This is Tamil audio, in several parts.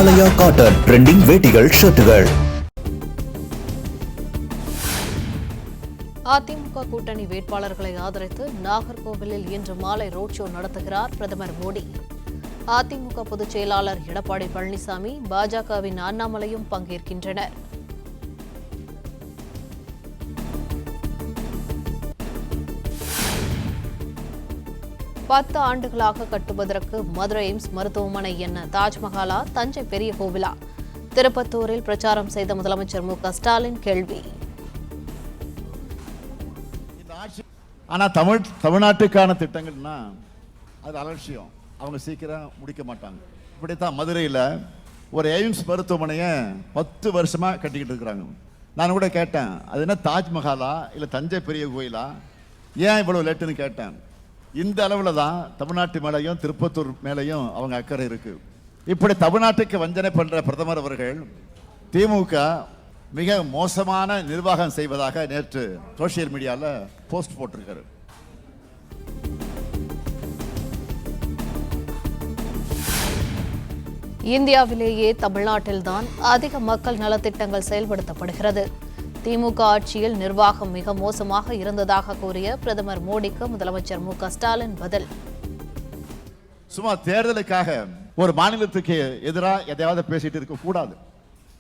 ஆலயா காட்டன் ட்ரெண்டிங் வேட்டிகள் ஷர்ட்டுகள். அதிமுக கூட்டணி வேட்பாளர்களை ஆதரித்து நாகர்கோவிலில் இன்று மாலை ரோட் ஷோ நடத்துகிறார் பிரதமர் மோடி. அதிமுக பொதுச் செயலாளர் எடப்பாடி பழனிசாமி, பாஜகவின் அண்ணாமலையும் பங்கேற்கின்றனர். பத்து ஆண்டுகளாக கட்டுவதற்கு மதுரை எய்ம்ஸ் மருத்துவமனை என்ன தாஜ்மஹாலா, தஞ்சை பெரிய கோவிலா? திருப்பத்தூரில் பிரச்சாரம் செய்த முதலமைச்சர் மு.க.ஸ்டாலின் கேள்வி. ஆனா தமிழ்நாட்டுக்கான திட்டங்கள்னா அது அலட்சியம், அவங்க சீக்கிரம் முடிக்க மாட்டாங்க. இப்படித்தான் மதுரையில் ஒரு எய்ம்ஸ் மருத்துவமனையை 10 வருஷமா கட்டிக்கிட்டு இருக்கிறாங்க. நான் கூட கேட்டேன், அது என்ன தாஜ்மஹாலா இல்லை தஞ்சை பெரிய கோயிலா, ஏன் இவ்வளவு லேட்டுன்னு கேட்டேன். இந்த அளவில் தான் தமிழ்நாட்டு மேலையும் திருப்பத்தூர் மேலையும் அவங்க அக்கறை இருக்கு. இப்படி தமிழ்நாட்டுக்கு வஞ்சனை பண்ற பிரதமர் அவர்கள் திமுக மிக மோசமான நிர்வாகம் செய்வதாக நேற்று சோசியல் மீடியாவில் போஸ்ட் போட்டிருக்காரு. இந்தியாவிலேயே தமிழ்நாட்டில்தான் அதிக மக்கள் நலத்திட்டங்கள் செயல்படுத்தப்படுகிறது. திமுக ஆட்சியில் நிர்வாகம் மிக மோசமாக இருந்ததாக கூறிய பிரதமர் மோடிக்கு முதலமைச்சர் மு.க.ஸ்டாலின் பதில். சும்மா தேர்தலுக்காக ஒரு மாநிலத்துக்கு எதிராக எதையாவது பேசிட்டு இருக்க கூடாது.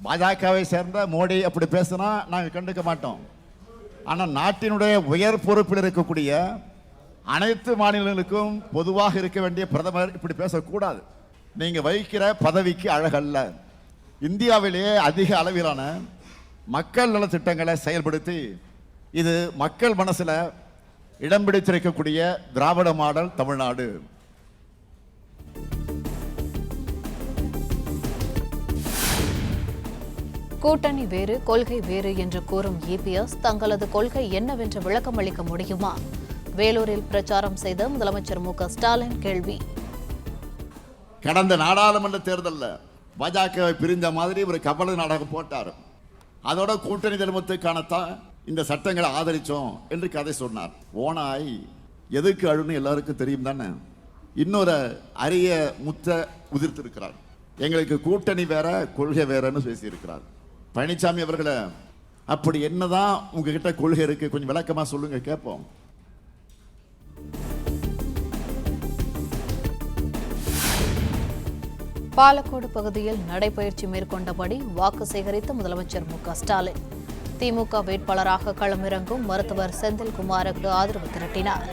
பாஜகவை சேர்ந்த மோடி அப்படி பேசினா நாங்கள் கண்டுக்க மாட்டோம். ஆனால் நாட்டினுடைய உயர் பொறுப்பில் இருக்கக்கூடிய அனைத்து மாநிலங்களுக்கும் பொதுவாக இருக்க வேண்டிய பிரதமர் இப்படி பேசக்கூடாது. நீங்க வகிக்கிற பதவிக்கு அழகல்ல. இந்தியாவிலேயே அதிக அளவிலான மக்கள் நல திட்டங்களை செயல்படுத்தி இது மக்கள் மனசுல இடம் பிடித்திருக்கக்கூடிய திராவிட மாடல் தமிழ்நாடு. கூட்டணி வேறு, கொள்கை வேறு என்று கூறும் இபிஎஸ் தங்களது கொள்கை என்னவென்று விளக்கம் அளிக்க முடியுமா? வேலூரில் பிரச்சாரம் செய்த முதலமைச்சர் மு.க.ஸ்டாலின் கேள்வி. கடந்த நாடாளுமன்ற தேர்தலில் பாஜகவை பிரிந்த மாதிரி ஒரு கபல நாடகம் போட்டார். அதோட கூட்டணி தலைமத்துக்கானத்தான் இந்த சட்டங்களை ஆதரிச்சோம் என்று கதை சொன்னார். ஓனாய் எதுக்கு அழுன்னு எல்லாருக்கும் தெரியும் தானே. இன்னொரு அரிய முத்த உதிர்த்திருக்கிறார். எங்களுக்கு கூட்டணி வேற கொள்கை வேறன்னு பேசியிருக்கிறார். பழனிசாமி அவர்களை அப்படி என்னதான் உங்ககிட்ட கொள்கை இருக்கு, கொஞ்சம் விளக்கமா சொல்லுங்க கேட்போம். பாலக்கோடு பகுதியில் நடைபயிற்சி மேற்கொண்டபடி வாக்கு சேகரித்த முதலமைச்சர் மு.க.ஸ்டாலின் திமுக வேட்பாளராக களமிறங்கும் மருத்துவர் செந்தில்குமாருக்கு ஆதரவு திரட்டினார்.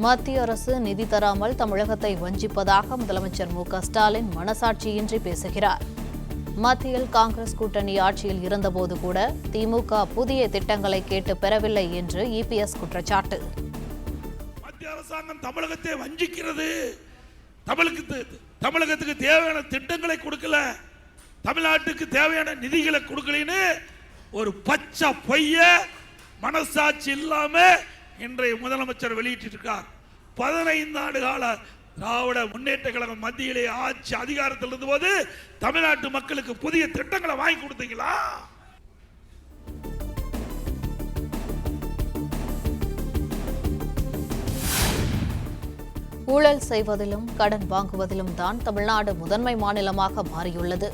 மத்திய அரசு நிதி தராமல் தமிழகத்தை வஞ்சிப்பதாக முதலமைச்சர் மு.க.ஸ்டாலின் மனசாட்சியின்றி பேசுகிறார். மத்தியில் காங்கிரஸ் கூட்டணி ஆட்சியில் இருந்தபோது கூட திமுக புதிய திட்டங்களை கேட்டு பெறவில்லை என்று இபிஎஸ் குற்றச்சாட்டு. மத்திய அரசாங்கம் தமிழகத்தை வஞ்சிக்கிறது, தமிழகத்துக்கு தேவையான திட்டங்களை கொடுக்கல, தமிழ்நாட்டுக்கு தேவையான நிதிகளை கொடுக்கலன்னு ஒரு பச்சை பொய்ய மனசாட்சி இல்லாம இன்றைய முதலமைச்சர் வெளியிட்டிருக்கார். 15 ஆண்டு கால திராவிட முன்னேற்ற கழகம் மத்தியிலே ஆட்சி அதிகாரத்தில் இருந்தபோது தமிழ்நாட்டு மக்களுக்கு புதிய திட்டங்களை வாங்கி கொடுத்தீங்களா? ஊழல் செய்வதிலும் கடன் வாங்குவதிலும் தான் தமிழ்நாடு முதன்மை மாநிலமாக மாறியுள்ளது.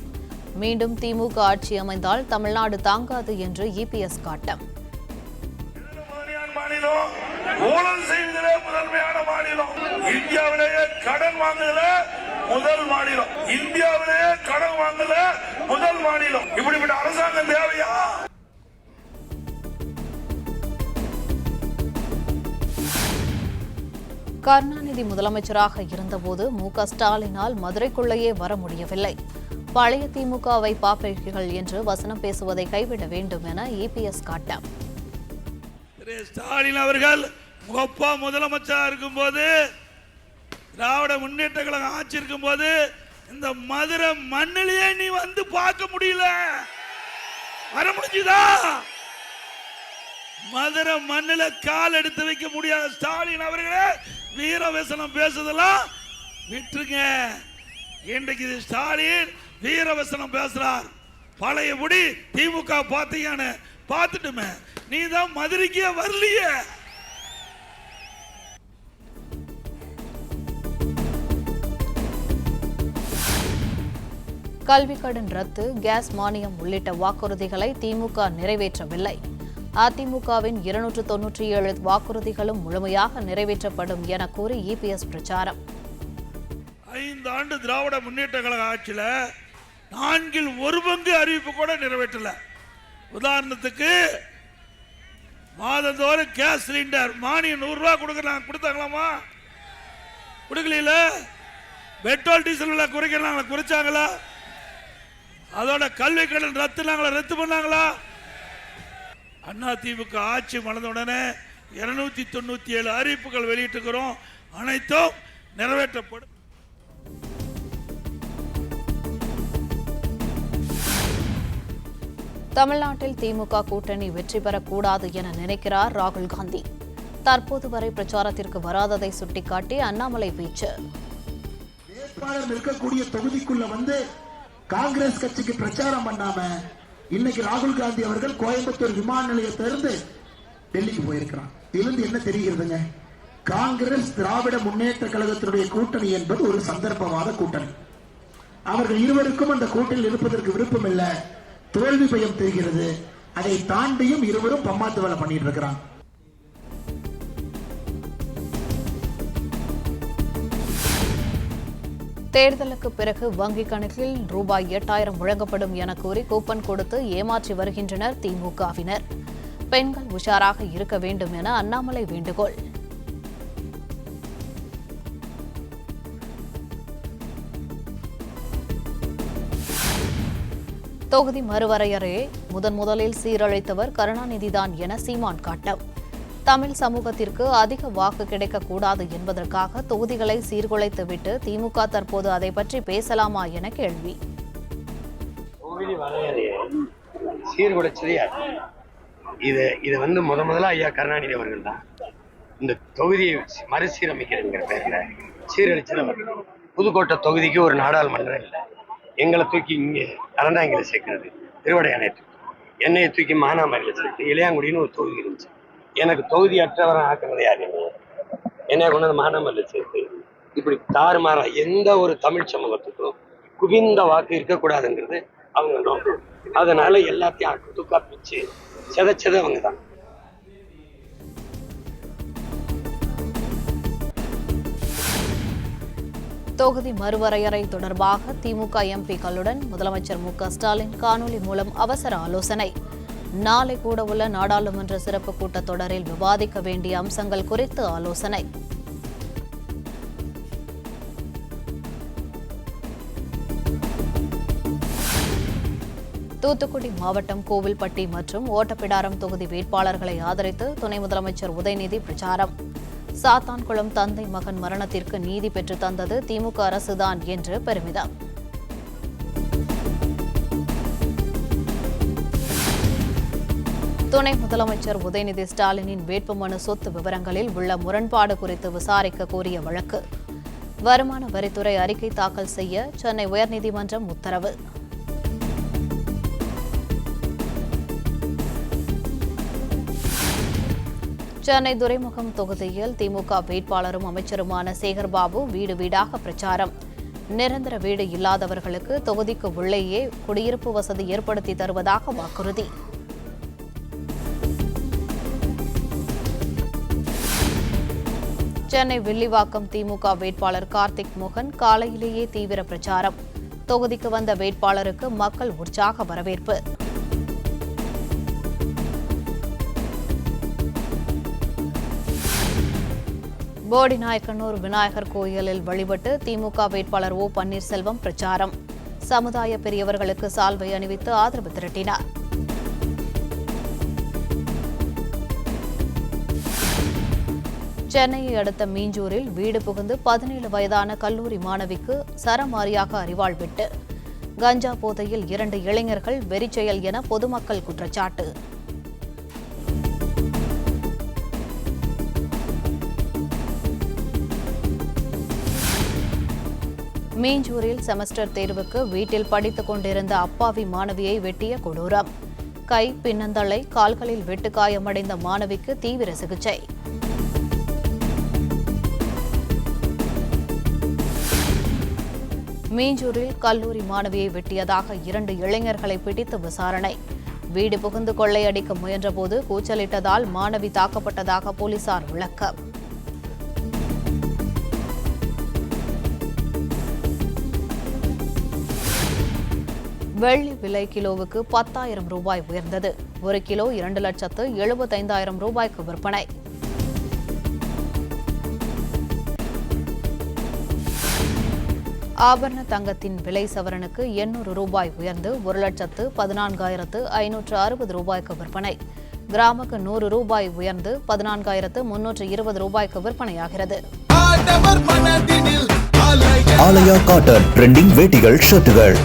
மீண்டும் திமுக ஆட்சி அமைந்தால் தமிழ்நாடு தாங்காது என்று இபிஎஸ் காட்டம். ஊழல் செய்வதிலே முதன்மையான மாநிலம், இந்தியாவிலேயே கடன் வாங்குதல முதல் மாநிலம், இந்தியாவிலேயே கடன் வாங்குதல முதல் மாநிலம். இப்படிப்பட்ட அரசாங்கம் தேவையா? கருணாநிதி முதலமைச்சராக இருந்தபோது மு.க.ஸ்டாலினால் மதுரைக்குள்ளேயே வர முடியவில்லை. பழைய திமுகவை பாப்பீர்கள் என்று வசனம் பேசுவதை கைவிட வேண்டும் என இபிஎஸ் காட்டம். ஸ்டாலின் அவர்கள் அப்பா முதலமைச்சராக இருக்கும்போது, திராவிட முன்னேற்ற கழகம் ஆட்சி இருக்கும் போது இந்த மதுரை மண்ணிலேயே நீ வந்து பார்க்க முடியல. வர முடிஞ்சுதா? மதுரை மண்ணில கால் எடுத்து வைக்க முடியாத ஸ்டாலின் அவர்களே வீரவசனம் பேசுதெல்லாம் விட்டுருங்க. இன்றைக்கு ஸ்டாலின் வீரவசனம் பேசுறார். பழையபடி திமுக பார்த்தீங்கன்னு பார்த்துட்டுமே, நீ தான் மதுரைக்கே வரலையே. கல்விக் கடன் ரத்து, கேஸ் மானியம் உள்ளிட்ட வாக்குறுதிகளை திமுக நிறைவேற்றவில்லை. அதிமுகவின் 297 வாக்குறுதிகளும் முழுமையாக நிறைவேற்றப்படும் என கூறி இபிஎஸ் பிரச்சாரம். 5 ஆண்டு திராவிட முன்னேற்ற கழக ஆட்சியில் 1/4 பங்கு அறிவிப்பு கூட நிறைவேற்றல. உதாரணத்துக்கு மாதந்தோறும் கேஸ் சிலிண்டர் மானியம் 100 ரூபா கொடுத்தாங்களாமா? கொடுக்கல. பெட்ரோல் டீசல் விலை குறைக்கிறாங்களா? குறைச்சாங்களா? அதோட கல்வி கடன் ரத்து பண்ணாங்களா? அதிமுக ஆட்சி மலர்ந்தவுடனே 297 அறிவிப்புகள் வெளியிட்டிருக்கிறோம். அனைத்தும் நிறைவேற்றப்படும். தமிழ்நாட்டில் திமுக கூட்டணி வெற்றி பெறக்கூடாது என நினைக்கிறார் ராகுல் காந்தி. தற்போது வரை பிரச்சாரத்திற்கு வராததை சுட்டிக்காட்டி அண்ணாமலை பேச்சு. வேட்பாளர் இருக்கக்கூடிய தொகுதிக்குள்ள வந்து காங்கிரஸ் கட்சிக்கு பிரச்சாரம் பண்ணாம இன்னைக்கு ராகுல் காந்தி அவர்கள் கோயம்புத்தூர் விமான நிலையத்திலிருந்து டெல்லிக்கு போயிருக்கிறார். இதிலிருந்து என்ன தெரிகிறதுங்க? காங்கிரஸ் திராவிட முன்னேற்ற கழகத்தினுடைய கூட்டணி என்பது ஒரு சந்தர்ப்பவாத கூட்டணி. அவர்கள் இருவருக்கும் அந்த கூட்டணியில் இருப்பதற்கு விருப்பம் இல்ல, தோல்வி பயம் தெரிகிறது. அதை தாண்டியும் இருவரும் பம்மாத்து வேலை பண்ணிட்டு இருக்கிறாங்க. தேர்தலுக்கு பிறகு வங்கிக் கணக்கில் ரூபாய் 8000 வழங்கப்படும் என கூறி கூப்பன் கொடுத்து ஏமாற்றி வருகின்றனர் திமுகவினர். பெண்கள் உஷாராக இருக்க வேண்டும் என அண்ணாமலை வேண்டுகோள். தொகுதி மறுவரையறையை முதலில் சீரழித்தவர் கருணாநிதிதான் என சீமான் காட்டம். தமிழ் சமூகத்திற்கு அதிக வாக்கு கிடைக்கக்கூடாது என்பதற்காக தொகுதிகளை சீர்குலைத்துவிட்டு திமுக தற்போது அதை பற்றி பேசலாமா என கேள்வி. தொகுதி வரையறையை சீர்குலைச்சது யார்? இது முதல்ல ஐயா கருணாநிதி அவர்கள் தான் இந்த தொகுதியை மறுசீரமைக்கிறதுங்கிற பேர்ல சீரழிச்சது அவர்கள். புதுக்கோட்டை தொகுதிக்கு ஒரு நாடாளுமன்றம் இல்லை. எங்களை தூக்கி இங்கே அறந்தாங்கில சேர்க்கிறது திருவடையானேற்று, என்னையை தூக்கி மானாமரியில் சேர்த்து இளையாங்குடின்னு ஒரு தொகுதி இருந்துச்சு. எனக்கு தொகுதி அற்றவரை ஆக்குறது யாரு? என்னை கொண்டு வந்து மானாமரியில் சேர்த்து இப்படி தாறுமாறா எந்த ஒரு தமிழ் சமூகத்துக்கும் குவிந்த வாக்கு இருக்கக்கூடாதுங்கிறது அவங்க நோக்கம். அதனால எல்லாத்தையும் தூக்கா பிச்சு செதைச்சது அவங்க தான். தொகுதி மறுவரையறை தொடர்பாக திமுக எம்பிக்களுடன் முதலமைச்சர் மு.க.ஸ்டாலின் காணொலி மூலம் அவசர ஆலோசனை. நாளை கூட உள்ள நாடாளுமன்ற சிறப்பு கூட்டத்தொடரில் விவாதிக்க வேண்டிய அம்சங்கள் குறித்து ஆலோசனை. தூத்துக்குடி மாவட்டம் கோவில்பட்டி மற்றும் ஓட்டப்பிடாரம் தொகுதி வேட்பாளர்களை ஆதரித்து துணை முதலமைச்சர் உதயநிதி பிரச்சாரம். சாத்தான்குளம் தந்தை மகன் மரணத்திற்கு நீதி பெற்று தந்தது திமுக அரசுதான் என்று பெருமிதம். துணை முதலமைச்சர் உதயநிதி ஸ்டாலினின் வேட்புமனு சொத்து விவரங்களில் உள்ள முரண்பாடு குறித்து விசாரிக்க கோரிய வழக்கு. வருமான வரித்துறை அறிக்கை தாக்கல் செய்ய சென்னை உயர்நீதிமன்றம் உத்தரவு. சென்னை துறைமுகம் தொகுதியில் திமுக வேட்பாளரும் அமைச்சருமான சேகர்பாபு வீடு வீடாக பிரச்சாரம். நிரந்தர வீடு இல்லாதவர்களுக்கு தொகுதிக்கு உள்ளேயே குடியிருப்பு வசதி ஏற்படுத்தி தருவதாக வாக்குறுதி. சென்னை வில்லிவாக்கம் திமுக வேட்பாளர் கார்த்திக் மோகன் காலையிலேயே தீவிர பிரச்சாரம். தொகுதிக்கு வந்த வேட்பாளருக்கு மக்கள் உற்சாக வரவேற்பு. போடிநாயக்கனூர் விநாயகர் கோயிலில் வழிபட்டு திமுக வேட்பாளர் ஓ பன்னீர்செல்வம் பிரச்சாரம். சமுதாய பெரியவர்களுக்கு சால்வை அணிவித்து ஆதரவு திரட்டினார். சென்னையை அடுத்த மீஞ்சூரில் வீடு புகுந்து 17 வயதான கல்லூரி மாணவிக்கு சரமாரியாக அரிவாள் வெட்டு. கஞ்சா போதையில் 2 இளைஞர்கள் வெறிச்செயல் என பொதுமக்கள் குற்றச்சாட்டு. மீஞ்சூரில் செமஸ்டர் தேர்வுக்கு வீட்டில் படித்துக் கொண்டிருந்த அப்பாவி மாணவியை வெட்டிய கொடூரம். கை, பின்னந்தலை, கால்களில் வெட்டுக்காயமடைந்த மாணவிக்கு தீவிர சிகிச்சை. மீஞ்சூரில் கல்லூரி மாணவியை வெட்டியதாக 2 இளைஞர்களை பிடித்து விசாரணை. வீடு புகுந்து கொள்ளையடிக்க முயன்றபோது கூச்சலிட்டதால் மாணவி தாக்கப்பட்டதாக போலீசார் விளக்கம். வெள்ளி விலை கிலோவுக்கு 10,000 ரூபாய் உயர்ந்தது. 1 கிலோ 2,75,000 ரூபாய்க்கு விற்பனை. ஆபரண தங்கத்தின் விலை சவரனுக்கு 800 ரூபாய் உயர்ந்து 1,14,560 ரூபாய்க்கு விற்பனை. கிராமுக்கு 100 ரூபாய் உயர்ந்து 14,320 ரூபாய்க்கு விற்பனையாகிறது. ஆலயா காட்டன் ட்ரெண்டிங் வேட்டிகள் ஷர்ட்டுகள்